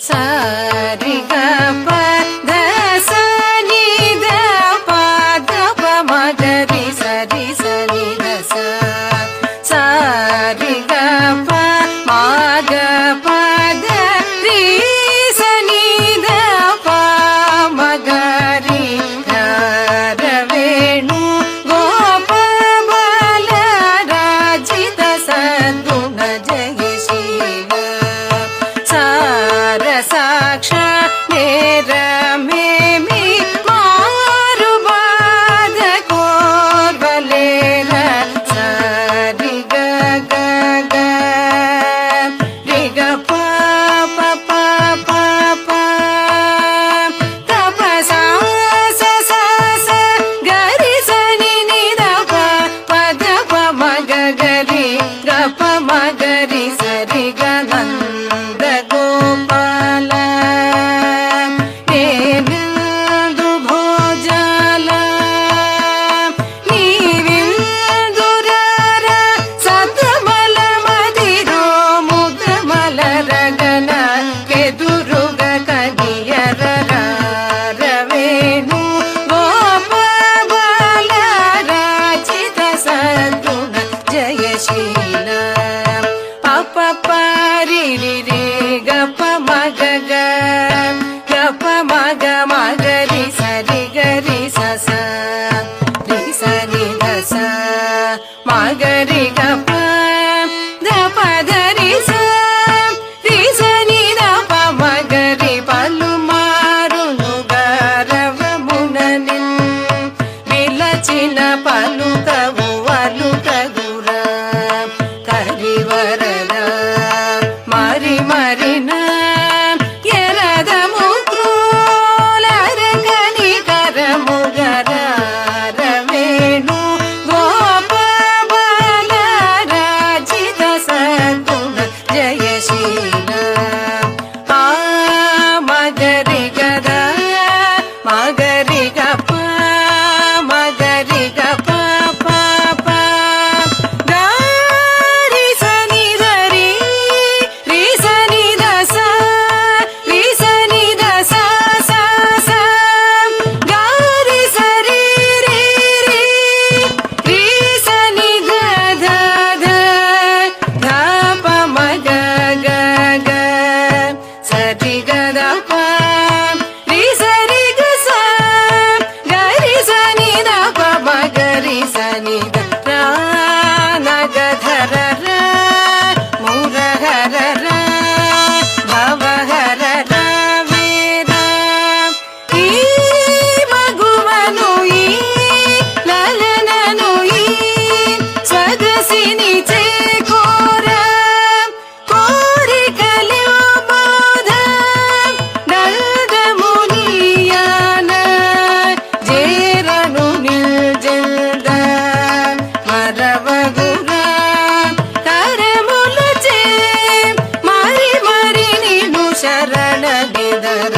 సరి గ ప ద స ని ద ప ద ప మ గ రి సరి సని ద స సరి గ ప మ గ ప ద రి సని ద ప మ గ రి ర వేణు గోప బాల రాజిత సద్గుణ జయశీల సాక్ష నేరమేమి మారు బాధ కోర్వలేర సరి గ గ గ రి గ ప ప ప ప ప త ప స స స స గ రి స ని ని ద ప ప ద ప మ గ గ రి గ ప మ గ రి స రి గ నంద గోపాల నేనందు భోజాల నీవిందురర సతమల మదిరో ముదమల రగన కెదురుగ కనియర రవేణు గోప బాల రాజిత సద్గుణ జయశీల పప పరి రి రి గ ప మ గ గ గ ప మ గ మ గ రి స రి గ రి స స రి స ని ద స మ గ రి గ ప ద ప ద రి స రి స ని ద ప మ గ రి పలుమారును గరవమున నిన్ విలచిన పలుకవు అలుకగురా కరివరద మరి మరిన ఎరదము క్రూలరగని కరముగర రవేణు గోప బాల రాజిత సద్గుణ జయశీల ఆ మగరి గద మగరి గ ప మగరి గ ప ప ప గ రి స ని ద రి రి స ని ద స రి స ని ద స స స గ రి స రి రి రి రి స ని ద ధ ధ ధ ప మ గ గ గ స రి గ ద ప రి స రి గ స గ రి స ని ద ప మ గ రి స ని ద ర న గ ధ ర ర ము ర హ ర ర భవ హ ర ర వే ర ఈ మగువను ఈ లలనను ఈ స్వగసిని చేకోర కోరికలు బోధ నందమునియాన జేరను నిల్జల్ద మరవగురా కరముల చే మరి మరి నిను శరణ గిదర